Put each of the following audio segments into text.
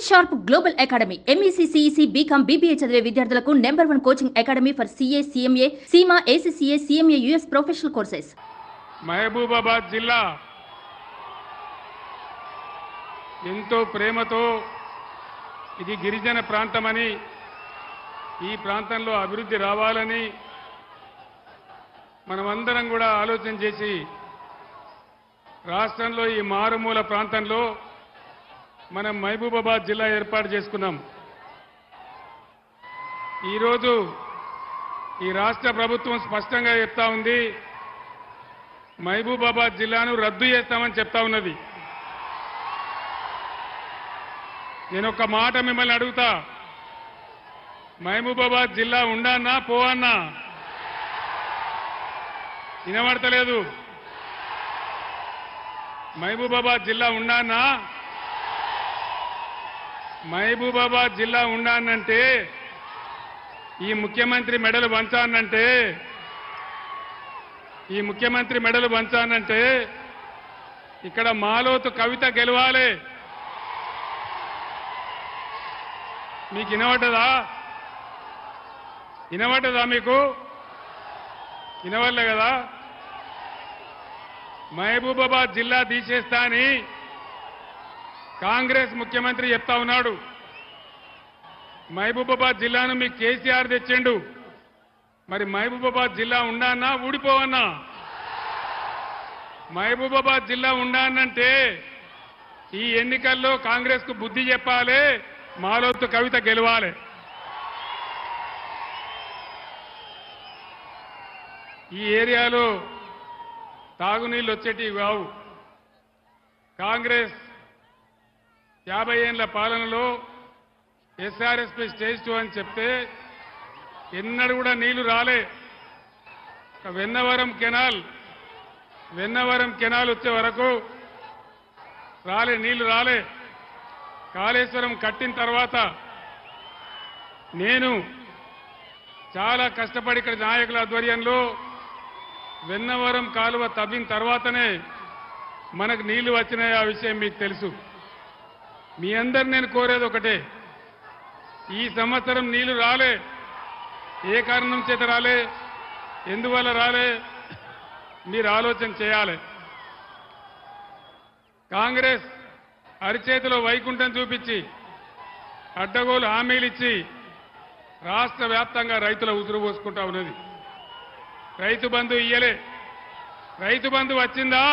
Sharp global academy MEC CEC BCom BBA చదివే విద్యార్థులకు #1 coaching academy for CA CMA CIMA ACCA CMA US professional courses. Mahabubabad జిల్లా ఎంతో ప్రేమతో ఇది గిరిజన ప్రాంతమని, ఈ ప్రాంతంలో అభివృద్ధి రావాలని మనమందరం కూడా ఆలోచన చేసి రాష్ట్రంలో ఈ మారుమూల ప్రాంతంలో మనం మహబూబాబాద్ జిల్లా ఏర్పాటు చేసుకున్నాం. ఈరోజు ఈ రాష్ట్ర ప్రభుత్వం స్పష్టంగా చెప్తా ఉంది, మహబూబాబాద్ జిల్లాను రద్దు చేస్తామని చెప్తా ఉన్నది. నేను ఒక మాట మిమ్మల్ని అడుగుతా, మహబూబాబాద్ జిల్లా ఉండన్నా పోవన్నా? వినబడతలేదు. మహబూబాబాద్ జిల్లా ఉండన్నా? మహబూబాబాద్ జిల్లా ఉండానంటే, ఈ ముఖ్యమంత్రి మెడలు వంచానంటే, ఇక్కడ మాలోతు కవిత గెలవాలి. మీకు వినబడ్డదా? మీకు వినవల్లే కదా. మహబూబాబాద్ జిల్లా తీసేస్తా అని కాంగ్రెస్ ముఖ్యమంత్రి చెప్తా ఉన్నాడు. మహబూబాబాద్ జిల్లాను మీకు కేసీఆర్ తెచ్చిండు. మరి మహబూబాబాద్ జిల్లా ఉండానా ఊడిపోవన్నా? మహబూబాబాద్ జిల్లా ఉండానంటే ఈ ఎన్నికల్లో కాంగ్రెస్ కు బుద్ధి చెప్పాలి, మాలోతు కవిత గెలవాలి. ఈ ఏరియాలో తాగునీళ్ళు వచ్చేటివి కావు. కాంగ్రెస్ 50 ఏళ్ల పాలనలో SRSP స్టేజ్ 2 అని చెప్తే ఎన్నడూ కూడా నీళ్లు రాలే. వెన్నవరం కెనాల్ వచ్చే వరకు నీళ్లు రాలే. కాళేశ్వరం కట్టిన తర్వాత నేను చాలా కష్టపడి ఇక్కడ నాయకుల ఆధ్వర్యంలో వెన్నవరం కాలువ తవ్విన తర్వాతనే మనకు నీళ్లు వచ్చినాయి. ఆ విషయం మీకు తెలుసు. మీ అందరు నేను కోరేది ఒకటే, ఈ సంవత్సరం నీళ్లు రాలే. ఏ కారణం చేత రాలే, ఎందువల్ల రాలే, మీరు ఆలోచన చేయాలి. కాంగ్రెస్ అరిచేతిలో వైకుంఠం చూపించి అడ్డగోలు హామీలు ఇచ్చి రాష్ట్ర వ్యాప్తంగా రైతుల ఉసురు పోసుకుంటా ఉన్నది. రైతు బంధు ఇయ్యలే. రైతు బంధు వచ్చిందా?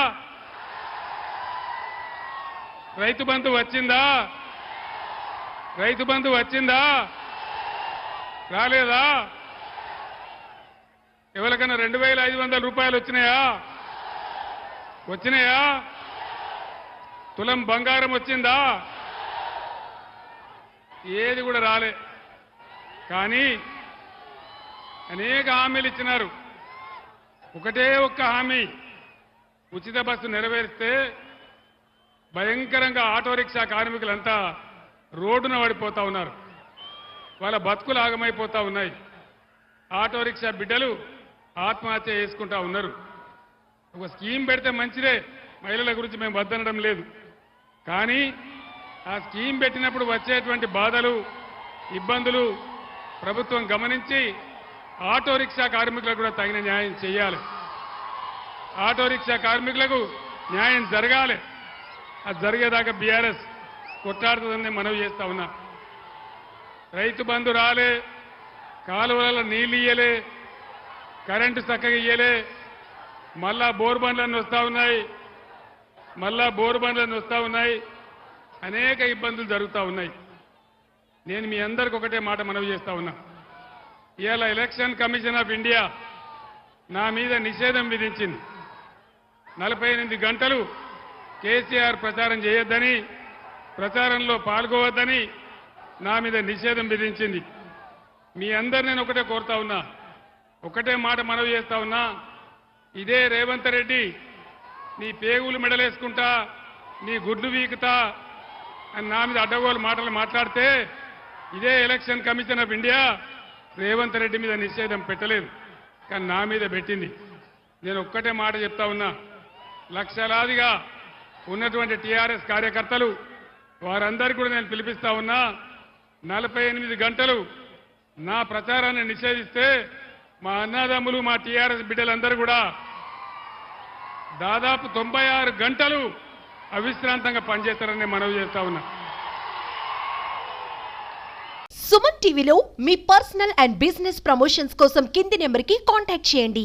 రైతు బంధు వచ్చిందా? రాలేదా? ఎవరికైనా 2500 రూపాయలు వచ్చినాయా? తులం బంగారం వచ్చిందా? ఏది కూడా రాలే. కానీ అనేక హామీలు ఇచ్చినారు. ఒకటే ఒక్క హామీ, ఉచిత బస్సు నెరవేరిస్తే భయంకరంగా ఆటో రిక్షా కార్మికులంతా రోడ్డున పడిపోతా ఉన్నారు. వాళ్ళ బతుకులు ఆగమైపోతా ఉన్నాయి. ఆటో రిక్షా బిడ్డలు ఆత్మహత్య చేసుకుంటా ఉన్నారు. ఒక స్కీమ్ పెడితే మంచిదే, మహిళల గురించి మేము వద్దనడం లేదు. కానీ ఆ స్కీమ్ పెట్టినప్పుడు వచ్చేటువంటి బాధలు, ఇబ్బందులు ప్రభుత్వం గమనించి ఆటో రిక్షా కార్మికులకు కూడా తగిన న్యాయం చేయాలి. ఆటో రిక్షా కార్మికులకు న్యాయం జరగాలి. అది జరిగేదాకా BRS కొట్లాడుతుందని మనవి చేస్తా ఉన్నా. రైతు బంధు రాలే, కాలువలలో నీళ్లు ఇయ్యలే, కరెంటు చక్కగా ఇయ్యలే, మళ్ళా బోర్ బండ్లన్నీ వస్తా ఉన్నాయి. అనేక ఇబ్బందులు జరుగుతూ ఉన్నాయి. నేను మీ అందరికి ఒకటే మాట మనవి చేస్తా ఉన్నా. ఇవాళ ఎలక్షన్ కమిషన్ ఆఫ్ ఇండియా నా మీద నిషేధం విధించింది. 48 గంటలు కేసీఆర్ ప్రచారం చేయొద్దని, ప్రచారంలో పాల్గొవద్దని నా మీద నిషేధం విధించింది. మీ అందరు నేను ఒకటే కోరుతా ఉన్నా, ఒకటే మాట మనవి చేస్తా ఉన్నా. ఇదే రేవంత్ రెడ్డి నీ పేగులు మెడలేసుకుంటా, నీ గుడ్లు వీకుతా అని నా మీద అడ్డగోలు మాటలు మాట్లాడితే, ఇదే election commission of India Revanth Reddy మీద నిషేధం పెట్టలేదు, కానీ నా మీద పెట్టింది. నేను ఒక్కటే మాట చెప్తా ఉన్నా, లక్షలాదిగా ఉన్నటువంటి టీఆర్ఎస్ కార్యకర్తలు వారందరికీ కూడా నేను పిలిపిస్తా ఉన్నా. 48 గంటలు నా ప్రచారాన్ని నిషేధిస్తే మా అన్నదమ్ములు మా టీఆర్ఎస్ బిడ్డలందరూ కూడా దాదాపు 96 గంటలు అవిశ్రాంతంగా పనిచేస్తారని మనవి చేస్తా ఉన్నా. సుమన్ టీవీలో మీ పర్సనల్ అండ్ బిజినెస్ ప్రమోషన్స్ కోసం కింది నెంబర్కి కాంటాక్ట్ చేయండి.